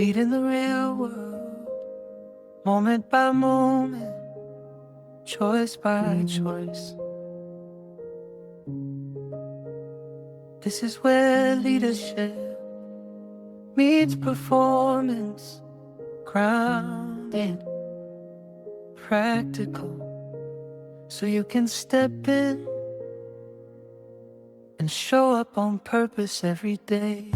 leading the real world, moment by moment, choice by choice. This is where leadership meets performance, grounded, practical, so you can step in and show up on purpose every day.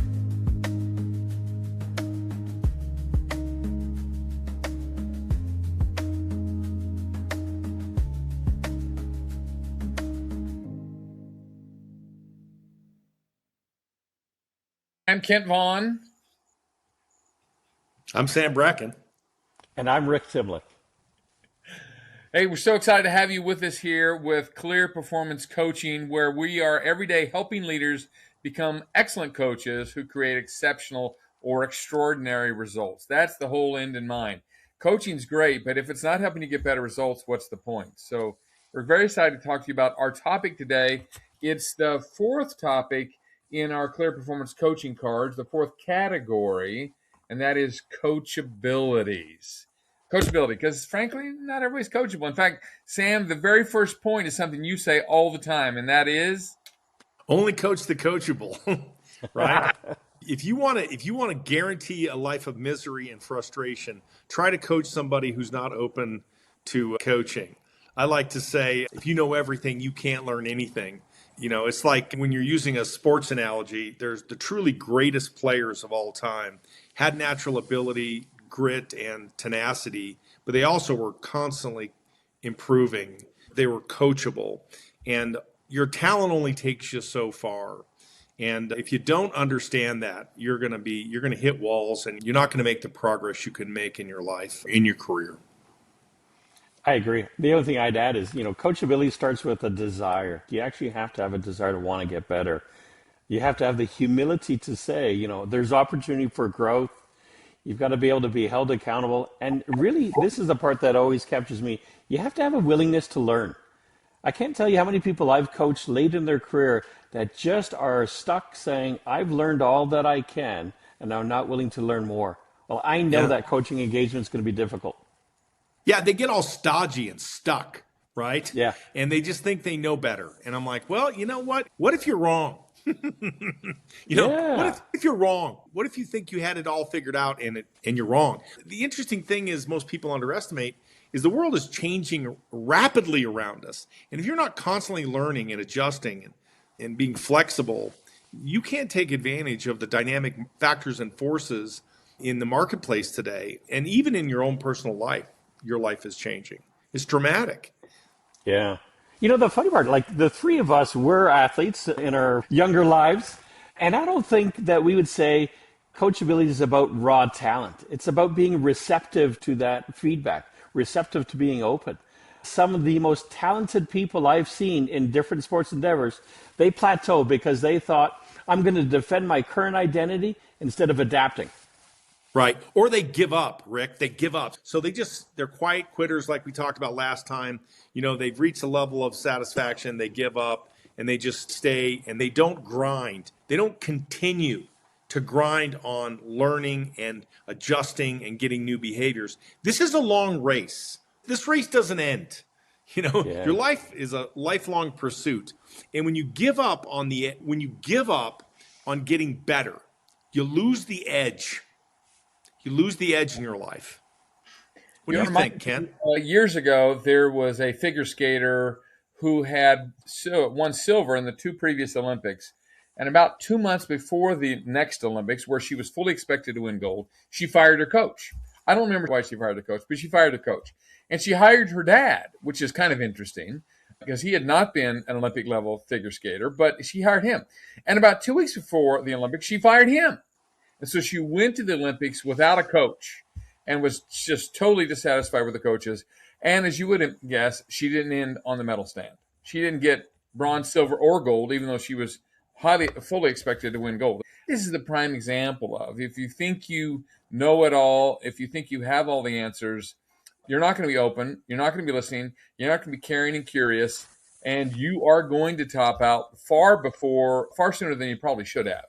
I'm Kent Vaughn. I'm Sam Bracken. And I'm Rick Timlick. Hey, we're so excited to have you with us here with Clear Performance Coaching, where we are every day helping leaders become excellent coaches who create exceptional or extraordinary results. That's the whole end in mind. Coaching's great, but if it's not helping you get better results, what's the point? So we're very excited to talk to you about our topic today. It's the fourth topic in our Clear Performance Coaching cards, the fourth category, and that is coachabilities. Coachability, because frankly, not everybody's coachable. In fact, Sam, the very first point is something you say all the time, and that is only coach the coachable, right? If you want to guarantee a life of misery and frustration, try to coach somebody who's not open to coaching. I like to say, if you know everything, you can't learn anything. You know, it's like when you're using a sports analogy, there's the truly greatest players of all time had natural ability, grit, and tenacity, but they also were constantly improving. They were coachable, and your talent only takes you so far. And if you don't understand that, you're going to hit walls, and you're not going to make the progress you can make in your life, in your career. I agree. The only thing I'd add is, coachability starts with a desire. You actually have to have a desire to want to get better. You have to have the humility to say, there's opportunity for growth. You've got to be able to be held accountable. And really, this is the part that always captures me. You have to have a willingness to learn. I can't tell you how many people I've coached late in their career that just are stuck saying, I've learned all that I can, and I'm not willing to learn more. Well, I know that coaching engagement is going to be difficult. Yeah, they get all stodgy and stuck, right? Yeah. And they just think they know better. And I'm like, well, you know what? What if you're wrong? What if you're wrong? What if you think you had it all figured out and you're wrong? The interesting thing is most people underestimate is the world is changing rapidly around us. And if you're not constantly learning and adjusting and being flexible, you can't take advantage of the dynamic factors and forces in the marketplace today. And even in your own personal life, your life is changing. It's dramatic. Yeah. The funny part, like the three of us were athletes in our younger lives, and I don't think that we would say coachability is about raw talent. It's about being receptive to that feedback, receptive to being open. Some of the most talented people I've seen in different sports endeavors, they plateau because they thought, I'm going to defend my current identity instead of adapting. Right. Or they give up, Rick. They give up. So they're quiet quitters like we talked about last time. They've reached a level of satisfaction. They give up and they just stay and they don't grind. They don't continue to grind on learning and adjusting and getting new behaviors. This is a long race. This race doesn't end. Your life is a lifelong pursuit. And when you give up on getting better, you lose the edge. You lose the edge in your life. What do you think, Ken? Years ago, there was a figure skater who had won silver in the two previous Olympics. And about 2 months before the next Olympics, where she was fully expected to win gold, she fired her coach. I don't remember why she fired her coach, but she fired her coach. And she hired her dad, which is kind of interesting because he had not been an Olympic level figure skater, but she hired him. And about 2 weeks before the Olympics, she fired him. And so she went to the Olympics without a coach and was just totally dissatisfied with the coaches. And as you would guess, she didn't end on the medal stand. She didn't get bronze, silver, or gold, even though she was fully expected to win gold. This is the prime example of if you think you know it all, if you think you have all the answers, you're not going to be open. You're not going to be listening. You're not going to be caring and curious. And you are going to top out far sooner than you probably should have.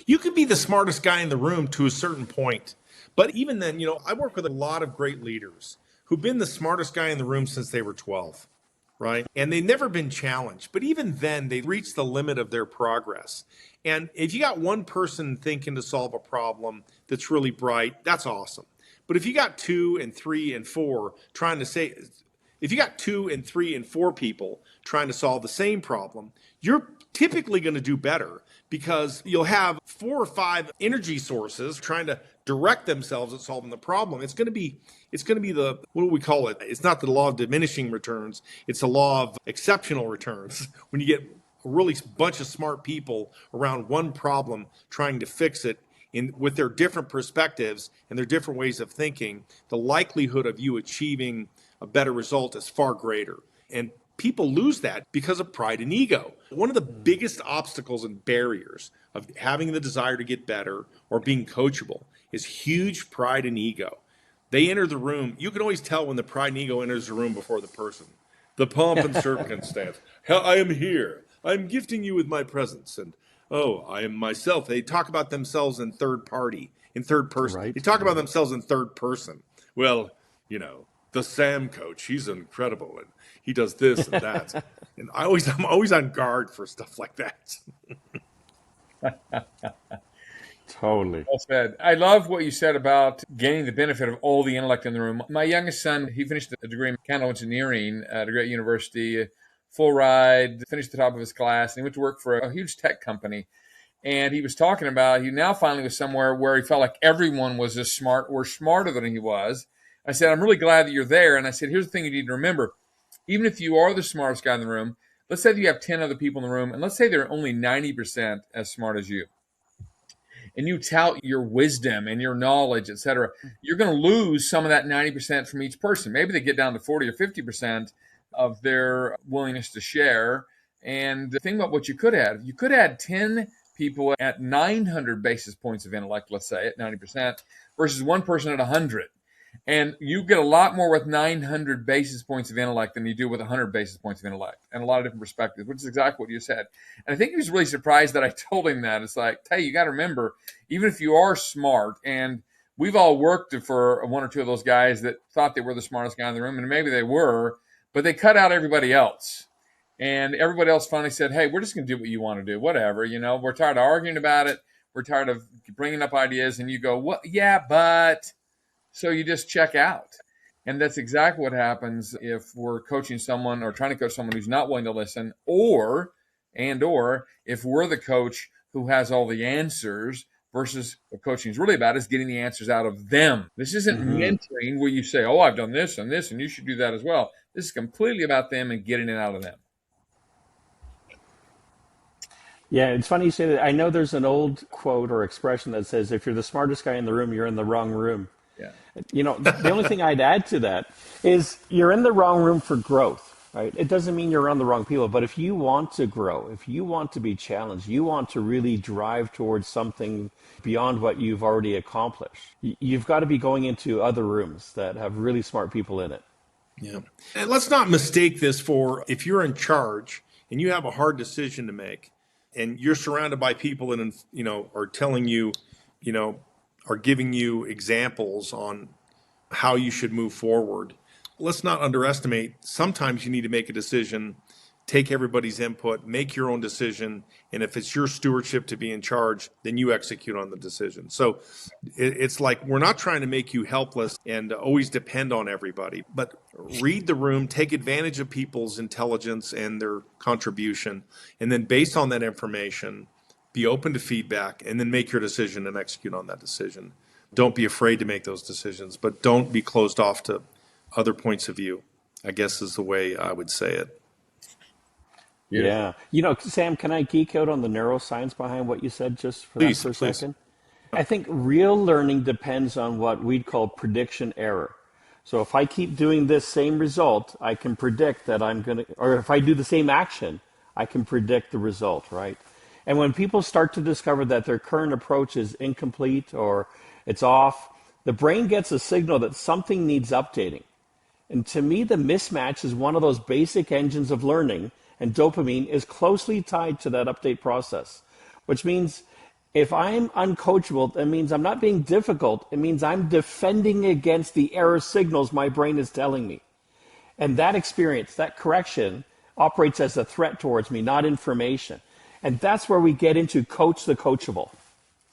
You could be the smartest guy in the room to a certain point, But even then, I work with a lot of great leaders who've been the smartest guy in the room since they were 12, right? And they've never been challenged. But even then, they reach the limit of their progress. And if you got one person thinking to solve a problem that's really bright, that's awesome. But if you got two and three and four trying to say, if you got two and three and four people trying to solve the same problem, you're typically going to do better because you'll have four or five energy sources trying to direct themselves at solving the problem. It's going to be the, what do we call it? It's not the law of diminishing returns. It's the law of exceptional returns. When you get a really bunch of smart people around one problem trying to fix it with their different perspectives and their different ways of thinking, the likelihood of you achieving a better result is far greater. And people lose that because of pride and ego. One of the biggest obstacles and barriers of having the desire to get better or being coachable is huge pride and ego. They enter the room. You can always tell when the pride and ego enters the room before the person. The pomp and circumstance. I am here. I'm gifting you with my presence. And, oh, I am myself. They talk about themselves in third person. Right. They talk about themselves in third person. Well, the Sam coach, he's incredible. And he does this and that. And I'm always on guard for stuff like that. Totally. Well said. I love what you said about gaining the benefit of all the intellect in the room. My youngest son, he finished a degree in mechanical engineering at a great university, full ride, finished the top of his class, and he went to work for a huge tech company. And he was talking about he now finally was somewhere where he felt like everyone was as smart or smarter than he was. I said, I'm really glad that you're there. And I said, here's the thing you need to remember. Even if you are the smartest guy in the room, let's say that you have 10 other people in the room, and let's say they're only 90% as smart as you. And you tout your wisdom and your knowledge, et cetera, you're going to lose some of that 90% from each person. Maybe they get down to 40 or 50% of their willingness to share. And think about what you could add. You could add 10 people at 900 basis points of intellect, let's say, at 90%, versus one person at 100. And you get a lot more with 900 basis points of intellect than you do with 100 basis points of intellect, and a lot of different perspectives, which is exactly what you said. And I think he was really surprised that I told him that. It's like, hey, you got to remember, even if you are smart, and we've all worked for one or two of those guys that thought they were the smartest guy in the room, and maybe they were, but they cut out everybody else. And everybody else finally said, hey, we're just going to do what you want to do, whatever. We're tired of arguing about it. We're tired of bringing up ideas. And you go, what? Yeah, but... So you just check out. And that's exactly what happens if we're coaching someone or trying to coach someone who's not willing to listen, or if we're the coach who has all the answers versus what coaching is really about is getting the answers out of them. This isn't mentoring where you say, oh, I've done this and this, and you should do that as well. This is completely about them and getting it out of them. Yeah, it's funny you say that. I know there's an old quote or expression that says, if you're the smartest guy in the room, you're in the wrong room. Yeah. The only thing I'd add to that is you're in the wrong room for growth, right? It doesn't mean you're around the wrong people, but if you want to grow, if you want to be challenged, you want to really drive towards something beyond what you've already accomplished, you've got to be going into other rooms that have really smart people in it. Yeah. And let's not mistake this for if you're in charge and you have a hard decision to make and you're surrounded by people that, are telling you, are giving you examples on how you should move forward. Let's not underestimate. Sometimes you need to make a decision, take everybody's input, make your own decision. And if it's your stewardship to be in charge, then you execute on the decision. So it's like we're not trying to make you helpless and always depend on everybody, but read the room, take advantage of people's intelligence and their contribution. And then based on that information, be open to feedback, and then make your decision and execute on that decision. Don't be afraid to make those decisions, but don't be closed off to other points of view, I guess is the way I would say it. Yeah. Sam, can I geek out on the neuroscience behind what you said just for Please, that for a please. second? I think real learning depends on what we'd call prediction error. So if I keep doing this same result, I can predict that or if I do the same action, I can predict the result, right? And when people start to discover that their current approach is incomplete or it's off, the brain gets a signal that something needs updating. And to me, the mismatch is one of those basic engines of learning, and dopamine is closely tied to that update process, which means If I'm uncoachable, that means I'm not being difficult. It means I'm defending against the error signals my brain is telling me. And that experience, that correction, operates as a threat towards me, not information. And that's where we get into coach the coachable.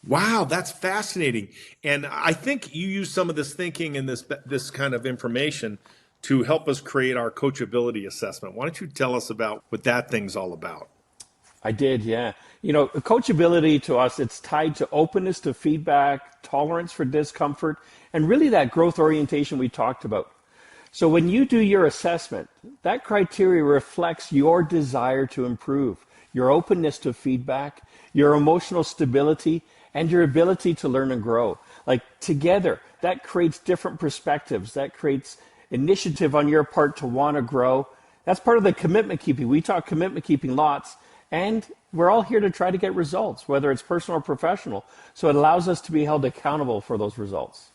Wow, that's fascinating. And I think you use some of this thinking and this kind of information to help us create our coachability assessment. Why don't you tell us about what that thing's all about? I did, yeah. Coachability to us, it's tied to openness to feedback, tolerance for discomfort, and really that growth orientation we talked about. So when you do your assessment, that criteria reflects your desire to improve, your openness to feedback, your emotional stability, and your ability to learn and grow. Like together, that creates different perspectives. That creates initiative on your part to want to grow. That's part of the commitment keeping. We talk commitment keeping lots, and we're all here to try to get results, whether it's personal or professional. So it allows us to be held accountable for those results.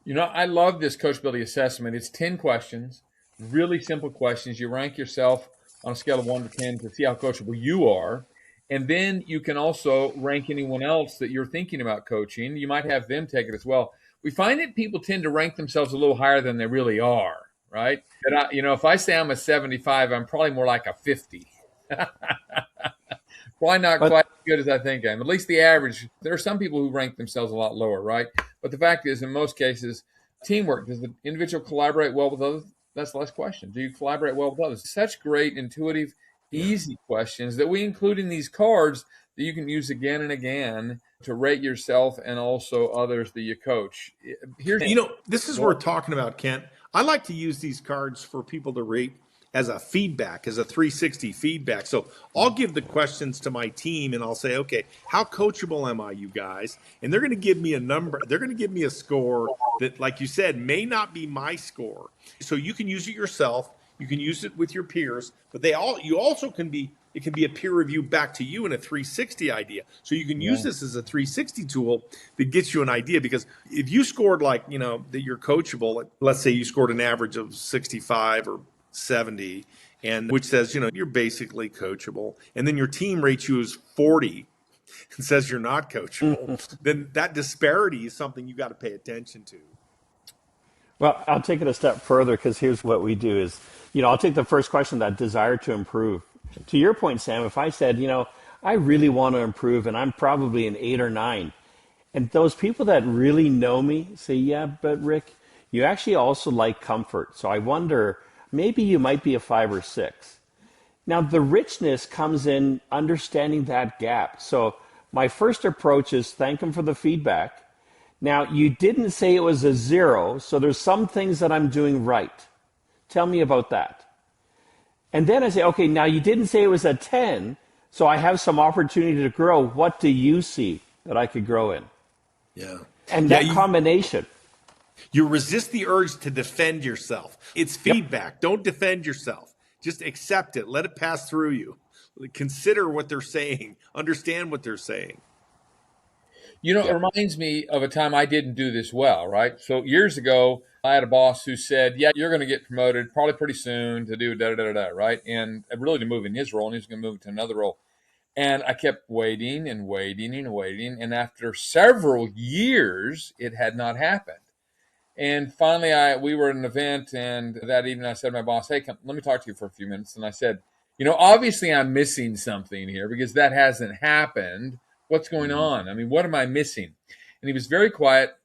I love this coachability assessment. It's 10 questions, really simple questions. You rank yourself on a scale of 1 to 10 to see how coachable you are. And then you can also rank anyone else that you're thinking about coaching. You might have them take it as well. We find that people tend to rank themselves a little higher than they really are, right? That if I say I'm a 75, I'm probably more like a 50. Probably not quite as good as I think I am. At least the average. There are some people who rank themselves a lot lower, right? But the fact is, in most cases, teamwork. Does the individual collaborate well with others? That's the last question. Do you collaborate well with others? Such great, intuitive, easy questions that we include in these cards that you can use again and again to rate yourself and also others that you coach. This is what we're talking about, Kent. I like to use these cards for people to rate as a feedback, as a 360 feedback. So I'll give the questions to my team and I'll say, okay, how coachable am I, you guys? And they're going to give me a number. They're going to give me a score that, like you said, may not be my score. So you can use it yourself. You can use it with your peers, but it can be a peer review back to you in a 360 idea. So you can use this as a 360 tool that gets you an idea, because if you scored that you're coachable, let's say you scored an average of 65 or 70, and which says, you're basically coachable, and then your team rates you as 40 and says you're not coachable, then that disparity is something you got to pay attention to. Well, I'll take it a step further, because here's what we do is, I'll take the first question, that desire to improve. To your point, Sam, if I said, I really want to improve and I'm probably an 8 or 9, and those people that really know me say, yeah, but Rick, you actually also like comfort. So I wonder, maybe you might be a 5 or 6. Now, the richness comes in understanding that gap. So my first approach is thank them for the feedback. Now, you didn't say it was a 0, so there's some things that I'm doing right. Tell me about that. And then I say, okay, now you didn't say it was a 10, so I have some opportunity to grow. What do you see that I could grow in? Yeah. And that combination. You resist the urge to defend yourself. It's feedback. Yep. Don't defend yourself. Just accept it. Let it pass through you. Consider what they're saying. Understand what they're saying. It reminds me of a time I didn't do this well, right? So years ago, I had a boss who said, yeah, you're going to get promoted probably pretty soon to do da-da-da-da, right? And really to move in his role, and he was going to move to another role. And I kept waiting and waiting and waiting. And after several years, it had not happened. And finally, we were at an event, and that evening I said to my boss, hey, let me talk to you for a few minutes. And I said, obviously I'm missing something here because that hasn't happened. What's going on? I mean, what am I missing? And he was very quiet.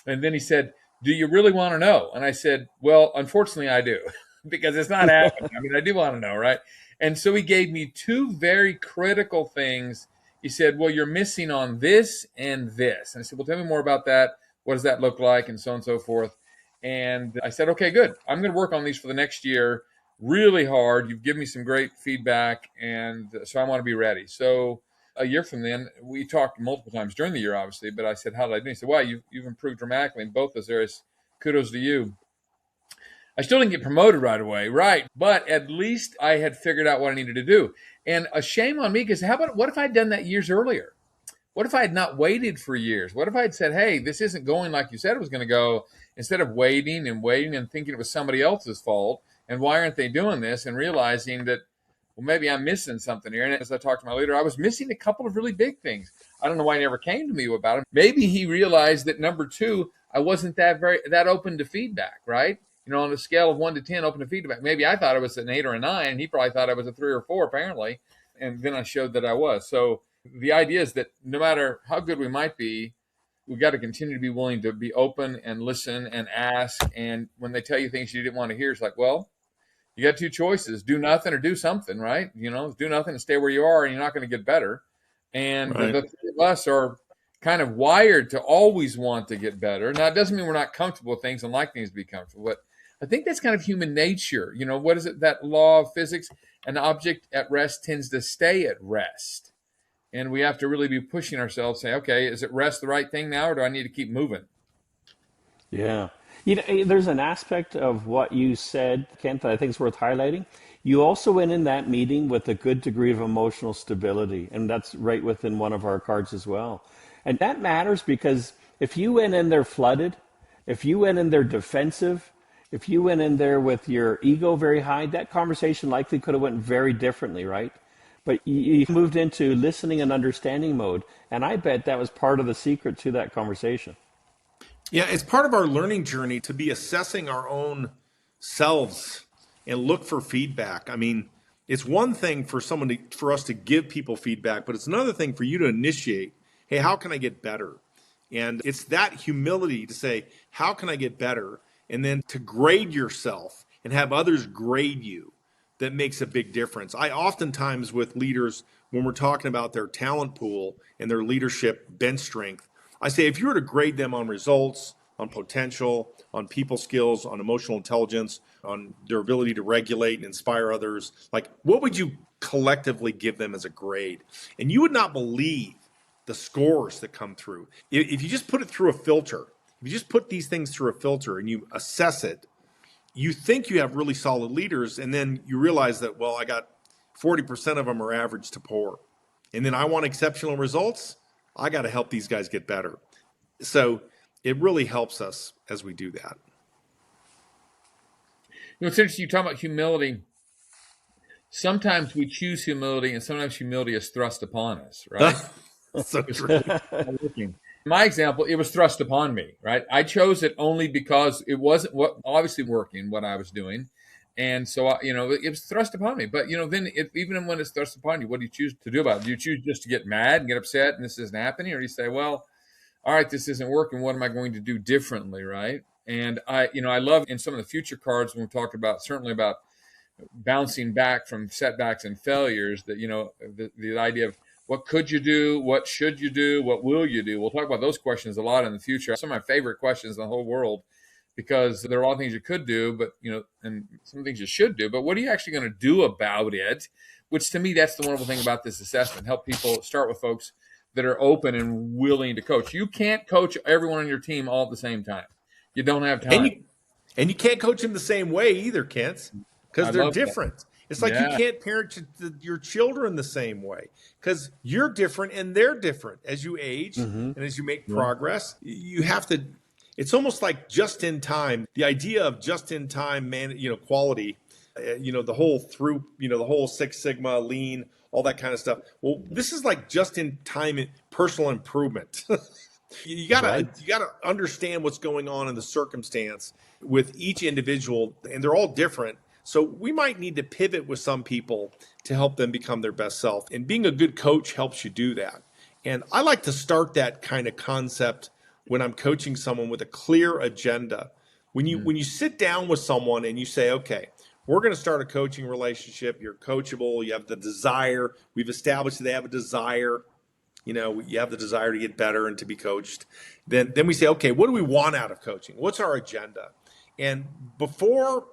And then he said, do you really want to know? And I said, well, unfortunately, I do, because it's not happening. I mean, I do want to know, right? And so he gave me 2 very critical things. He said, well, you're missing on this and this. And I said, well, tell me more about that. What does that look like? And so on and so forth. And I said, okay, good. I'm going to work on these for the next year really hard. You've given me some great feedback. And so I want to be ready. So a year from then, we talked multiple times during the year, obviously, but I said, how did I do? He said, well, you've improved dramatically in both those areas. Kudos to you. I still didn't get promoted right away, right? But at least I had figured out what I needed to do. And a shame on me, because what if I'd done that years earlier? What if I had not waited for years? What if I had said, hey, this isn't going like you said it was going to go, instead of waiting and thinking it was somebody else's fault, and why aren't they doing this, and realizing that well, maybe I'm missing something here. And as I talked to my leader, I was missing a couple of really big things. I don't know why he never came to me about it. Maybe he realized that number two, I wasn't that open to feedback, right? On a scale of 1 to 10, open to feedback. Maybe I thought I was an 8 or a 9. He probably thought I was a 3 or 4, apparently. And then I showed that I was. So the idea is that no matter how good we might be, we got to continue to be willing to be open and listen and ask. And when they tell you things you didn't want to hear, it's like, well, you got two choices: do nothing or do something, right? Do nothing and stay where you are, and you're not going to get better. And Right. the three of us are kind of wired to always want to get better. Now, it doesn't mean we're not comfortable with things and like things to be comfortable, but I think that's kind of human nature. What is it? That law of physics: an object at rest tends to stay at rest. And we have to really be pushing ourselves, say, okay, is it rest the right thing now, or do I need to keep moving? Yeah. There's an aspect of what you said, Kent, that I think is worth highlighting. You also went in that meeting with a good degree of emotional stability, and that's right within one of our cards as well. And that matters because if you went in there flooded, if you went in there defensive, if you went in there with your ego very high, that conversation likely could have went very differently, right? But you moved into listening and understanding mode, and I bet that was part of the secret to that conversation. Yeah, it's part of our learning journey to be assessing our own selves and look for feedback. I mean, it's one thing for for us to give people feedback, but it's another thing for you to initiate, hey, how can I get better? And it's that humility to say, how can I get better? And then to grade yourself and have others grade you, that makes a big difference. I oftentimes with leaders, when we're talking about their talent pool and their leadership bench strength, I say, if you were to grade them on results, on potential, on people skills, on emotional intelligence, on their ability to regulate and inspire others, like what would you collectively give them as a grade? And you would not believe the scores that come through. If you just put it through a filter, if you just put these things through a filter and you assess it, you think you have really solid leaders, and then you realize that, well, I got 40% of them are average to poor. And then I want exceptional results. I got to help these guys get better. So it really helps us as we do that. It's interesting you talk about humility. Sometimes we choose humility, and sometimes humility is thrust upon us, right? So true. My example, it was thrust upon me, right? I chose it only because it wasn't obviously working what I was doing. And so, it was thrust upon me. But, then even when it's thrust upon you, what do you choose to do about it? Do you choose just to get mad and get upset and this isn't happening? Or do you say, well, all right, this isn't working. What am I going to do differently, right? And I love in some of the future cards when we talk about, certainly about bouncing back from setbacks and failures, that, the idea of what could you do? What should you do? What will you do? We'll talk about those questions a lot in the future. Some of my favorite questions in the whole world, because there are a lot of things you could do, but, and some things you should do, but what are you actually going to do about it? Which to me, that's the wonderful thing about this assessment. Help people start with folks that are open and willing to coach. You can't coach everyone on your team all at the same time. You don't have time. And you can't coach them the same way either, Kent, because they're different. That. It's like you can't parent your children the same way because you're different and they're different. As you age and as you make progress, you have to. It's almost like just in time. The idea of just in time, quality. The whole Six Sigma, lean, all that kind of stuff. Well, this is like just in time personal improvement. You gotta understand what's going on in the circumstance with each individual, and they're all different. So we might need to pivot with some people to help them become their best self. And being a good coach helps you do that. And I like to start that kind of concept when I'm coaching someone with a clear agenda. When you sit down with someone and you say, okay, we're going to start a coaching relationship. You're coachable. You have the desire. We've established that they have a desire. You have the desire to get better and to be coached. Then we say, okay, what do we want out of coaching? What's our agenda? And before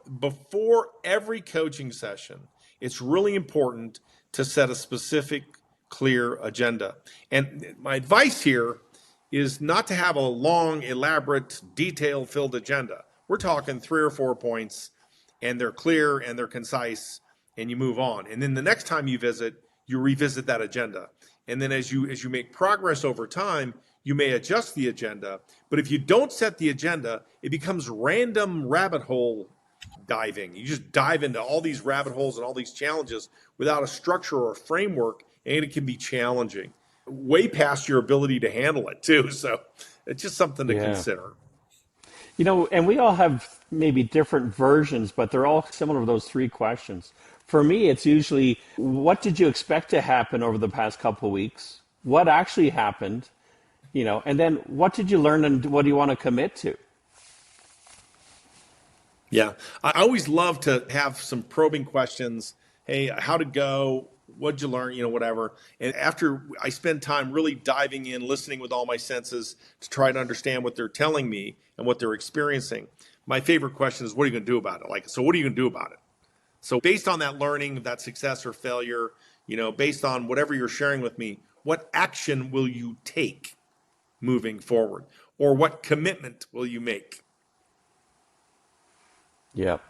every coaching session, it's really important to set a specific, clear agenda. And my advice here is not to have a long, elaborate, detail-filled agenda. We're talking 3 or 4 points, and they're clear and they're concise, and you move on. And then the next time you visit, you revisit that agenda. And then as you make progress over time, you may adjust the agenda. But if you don't set the agenda, it becomes random rabbit hole diving. You just dive into all these rabbit holes and all these challenges without a structure or a framework, and it can be challenging, way past your ability to handle it too. So it's just something to Yeah. consider. And we all have maybe different versions, but they're all similar to those three questions. For me, it's usually, what did you expect to happen over the past couple of weeks? What actually happened? And then what did you learn and what do you want to commit to? Yeah. I always love to have some probing questions. Hey, how'd it go? What'd you learn? Whatever. And after I spend time really diving in, listening with all my senses to try to understand what they're telling me and what they're experiencing, my favorite question is, what are you going to do about it? So what are you going to do about it? So based on that learning, that success or failure, based on whatever you're sharing with me, what action will you take moving forward? Or what commitment will you make? Yep.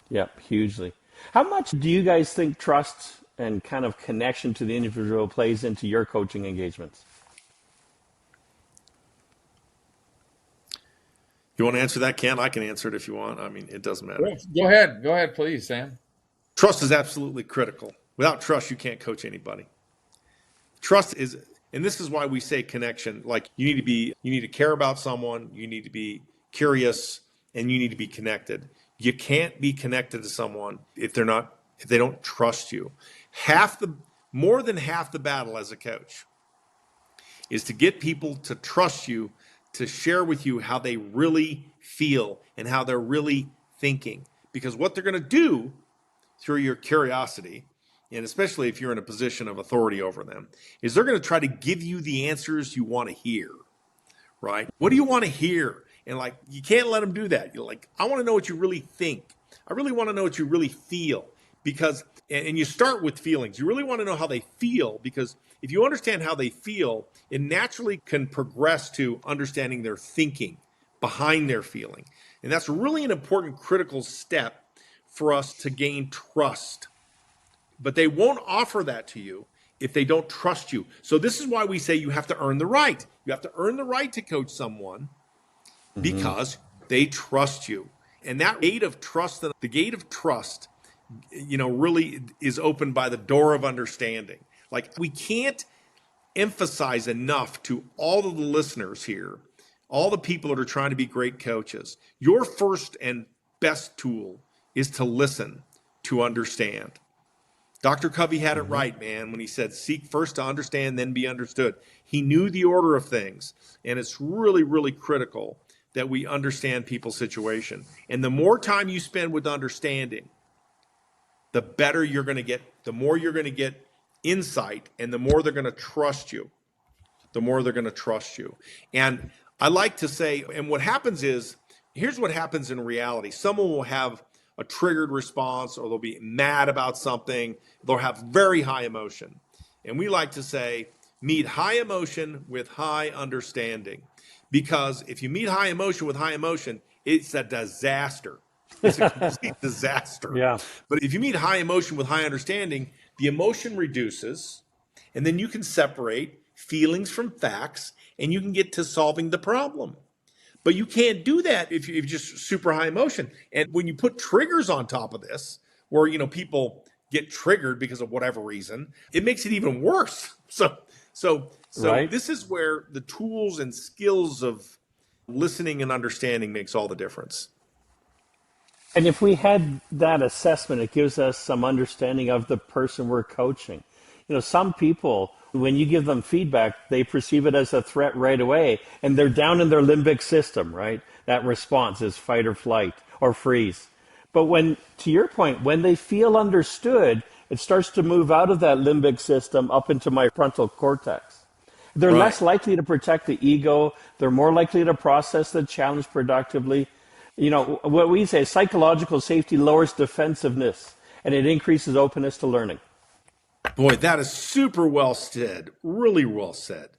Yep. Hugely. How much do you guys think trust and kind of connection to the individual plays into your coaching engagements? You want to answer that, Ken? I can answer it if you want. I mean, it doesn't matter. Go ahead. Go ahead, please, Sam. Trust is absolutely critical. Without trust, you can't coach anybody. Trust is, and this is why we say connection. Like you need to care about someone, you need to be curious, and you need to be connected. You can't be connected to someone if they don't trust you. More than half the battle as a coach is to get people to trust you, to share with you how they really feel and how they're really thinking. Because what they're going to do through your curiosity, and especially if you're in a position of authority over them, is they're going to try to give you the answers you want to hear, right? What do you want to hear? And you can't let them do that. You're like, I want to know what you really think. I really want to know what you really feel. And you start with feelings. You really want to know how they feel, because if you understand how they feel, it naturally can progress to understanding their thinking behind their feeling. And that's really an important critical step for us to gain trust. But they won't offer that to you if they don't trust you. So this is why we say you have to earn the right. You have to earn the right to coach someone because they trust you. And that gate of trust, really is opened by the door of understanding. We can't emphasize enough to all of the listeners here, all the people that are trying to be great coaches, your first and best tool is to listen, to understand. Dr. Covey had it right, man, when he said, seek first to understand, then be understood. He knew the order of things, and it's really, really critical that we understand people's situation. And the more time you spend with understanding, the better you're going to get, the more you're going to get insight, and the more they're going to trust you. And I like to say, and what happens is, here's what happens in reality. Someone will have a triggered response, or they'll be mad about something. They'll have very high emotion. And we like to say, meet high emotion with high understanding. Because if you meet high emotion with high emotion, it's a disaster. It's a complete disaster. Yeah. But if you meet high emotion with high understanding, the emotion reduces, and then you can separate feelings from facts, and you can get to solving the problem. But you can't do that if you're just super high emotion. And when you put triggers on top of this, where people get triggered because of whatever reason, it makes it even worse. So Right. this is where the tools and skills of listening and understanding makes all the difference. And if we had that assessment, it gives us some understanding of the person we're coaching. Some people, when you give them feedback, they perceive it as a threat right away, and they're down in their limbic system, right? That response is fight or flight or freeze. But to your point, when they feel understood, it starts to move out of that limbic system up into my frontal cortex. They're Right. less likely to protect the ego. They're more likely to process the challenge productively. What we say, psychological safety lowers defensiveness, and it increases openness to learning. Boy, that is super well said. Really well said.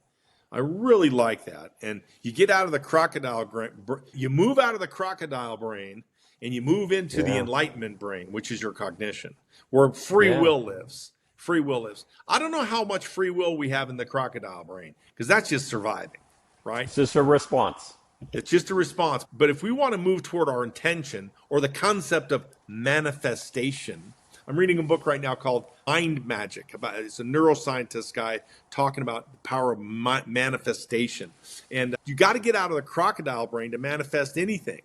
I really like that. And you get out of the you move out of the crocodile brain, and you move into the enlightenment brain, which is your cognition, where free will lives. Free will lives. I don't know how much free will we have in the crocodile brain, because that's just surviving, right? It's just a response. It's just a response. But if we want to move toward our intention or the concept of manifestation, I'm reading a book right now called Mind Magic. It's a neuroscientist guy talking about the power of manifestation. And you got to get out of the crocodile brain to manifest anything.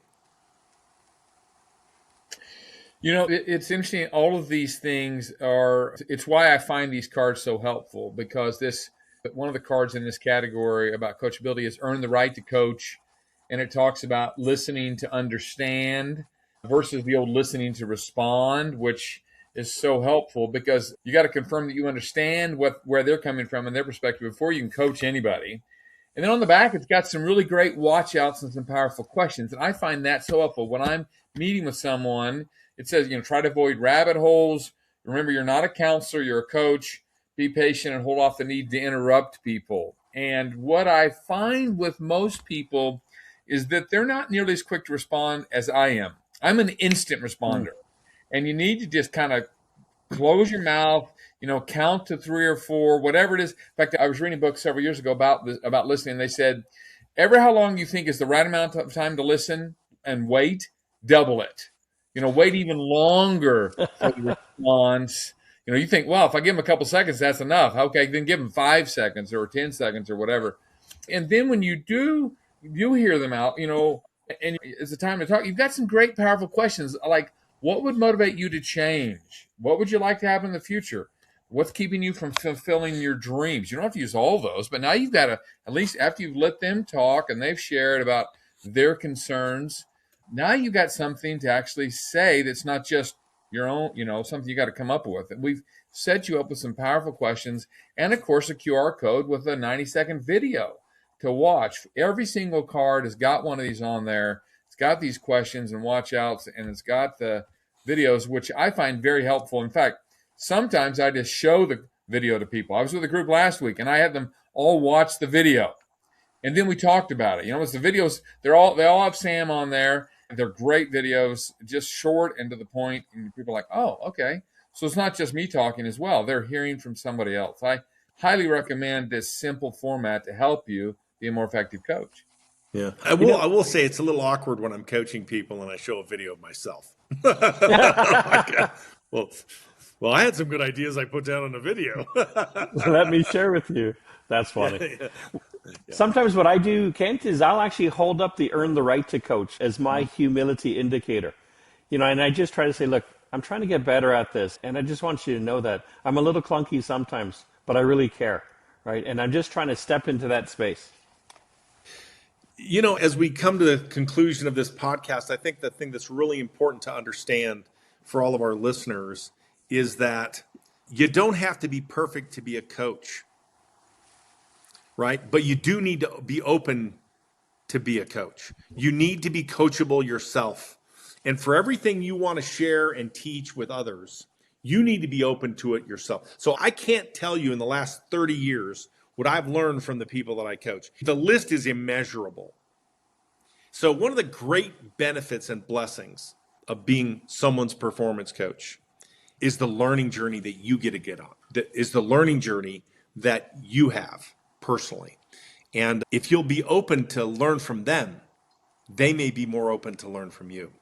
It's interesting. All of these things it's why I find these cards so helpful, because one of the cards in this category about coachability is earn the right to coach. And it talks about listening to understand versus the old listening to respond, which is so helpful because you got to confirm that you understand where they're coming from and their perspective before you can coach anybody. And then on the back, it's got some really great watch outs and some powerful questions. And I find that so helpful. When I'm meeting with someone, it says, try to avoid rabbit holes. Remember, you're not a counselor, you're a coach. Be patient and hold off the need to interrupt people. And what I find with most people is that they're not nearly as quick to respond as I am. I'm an instant responder. And you need to just kind of close your mouth, count to 3 or 4, whatever it is. In fact, I was reading a book several years ago about listening. They said, ever how long you think is the right amount of time to listen and wait, double it. Wait even longer for the response. You think, well, if I give them a couple seconds, that's enough. Okay, then give them 5 seconds or 10 seconds or whatever. And then when you hear them out, and it's the time to talk, you've got some great, powerful questions like, what would motivate you to change? What would you like to happen in the future? What's keeping you from fulfilling your dreams? You don't have to use all those, but now you've got to, at least after you've let them talk and they've shared about their concerns, now you've got something to actually say that's not just your own, something you got to come up with. And we've set you up with some powerful questions and, of course, a QR code with a 90-second video to watch. Every single card has got one of these on there. It's got these questions and watch outs, and it's got the videos, which I find very helpful. In fact, sometimes I just show the video to people. I was with a group last week, and I had them all watch the video. And then we talked about it. It's the videos, they all have Sam on there. They're great videos, just short and to the point. And people are like, oh, okay. So it's not just me talking as well. They're hearing from somebody else. I highly recommend this simple format to help you be a more effective coach. Yeah. I will say it's a little awkward when I'm coaching people and I show a video of myself. Well, I had some good ideas I put down on the video. Let me share with you. That's funny. Yeah. Sometimes what I do, Kent, is I'll actually hold up the earn the right to coach as my humility indicator. And I just try to say, look, I'm trying to get better at this. And I just want you to know that I'm a little clunky sometimes, but I really care, right? And I'm just trying to step into that space. As we come to the conclusion of this podcast, I think the thing that's really important to understand for all of our listeners is that you don't have to be perfect to be a coach, right? But you do need to be open to be a coach. You need to be coachable yourself. And for everything you want to share and teach with others, you need to be open to it yourself. So I can't tell you in the last 30 years what I've learned from the people that I coach. The list is immeasurable. So one of the great benefits and blessings of being someone's performance coach is the learning journey that you get on. That is the learning journey that you have personally. And if you'll be open to learn from them, they may be more open to learn from you,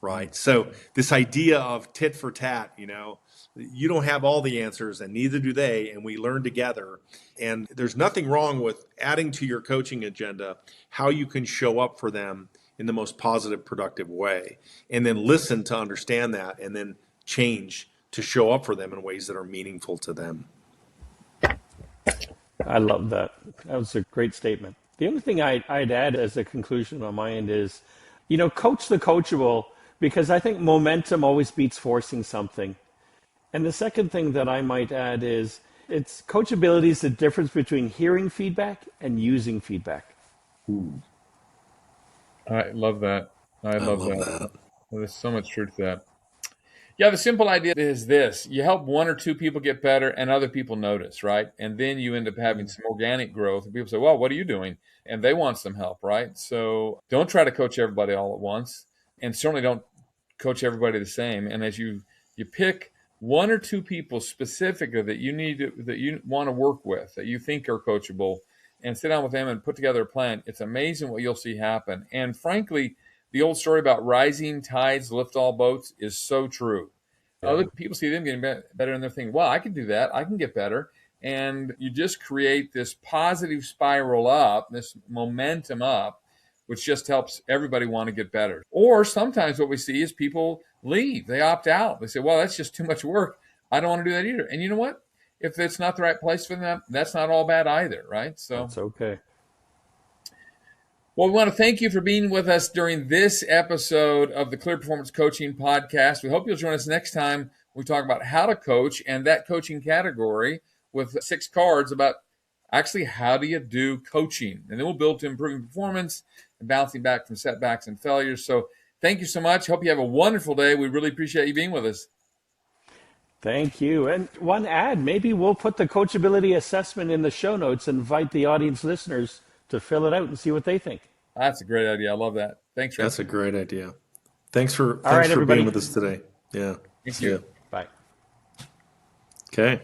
right? So this idea of tit for tat, you don't have all the answers and neither do they, and we learn together. And there's nothing wrong with adding to your coaching agenda how you can show up for them in the most positive, productive way, and then listen to understand that and then change to show up for them in ways that are meaningful to them. I love that. That was a great statement. The only thing I'd add as a conclusion on my end is, coach the coachable, because I think momentum always beats forcing something. And the second thing that I might add is coachability is the difference between hearing feedback and using feedback. Ooh. I love that. I love that. There's so much truth to that. Yeah, the simple idea is this. You help one or two people get better and other people notice, right? And then you end up having some organic growth. And people say, well, what are you doing? And they want some help, right? So don't try to coach everybody all at once. And certainly don't coach everybody the same. And as you pick one or two people specifically that you want to work with, that you think are coachable, and sit down with them and put together a plan, it's amazing what you'll see happen. And frankly, the old story about rising tides lift all boats is so true. Yeah. Other people see them getting better and they're thinking, wow, I can do that. I can get better. And you just create this positive spiral up, this momentum up, which just helps everybody want to get better. Or sometimes what we see is people leave. They opt out. They say, well, that's just too much work. I don't want to do that either. And you know what? If it's not the right place for them, that's not all bad either, right? So That's okay. well, we want to thank you for being with us during this episode of the Clear Performance Coaching Podcast. We hope you'll join us next time we talk about how to coach and that coaching category with 6 cards about actually how do you do coaching. And then we'll build to improving performance and bouncing back from setbacks and failures. So thank you so much. Hope you have a wonderful day. We really appreciate you being with us. Thank you. And one ad, maybe we'll put the coachability assessment in the show notes and invite the audience listeners to fill it out and see what they think. That's a great idea. I love that. Thanks, Rick. That's a great idea. Thanks for right, being everybody. with us today. Yeah. Thank you. Bye. Okay.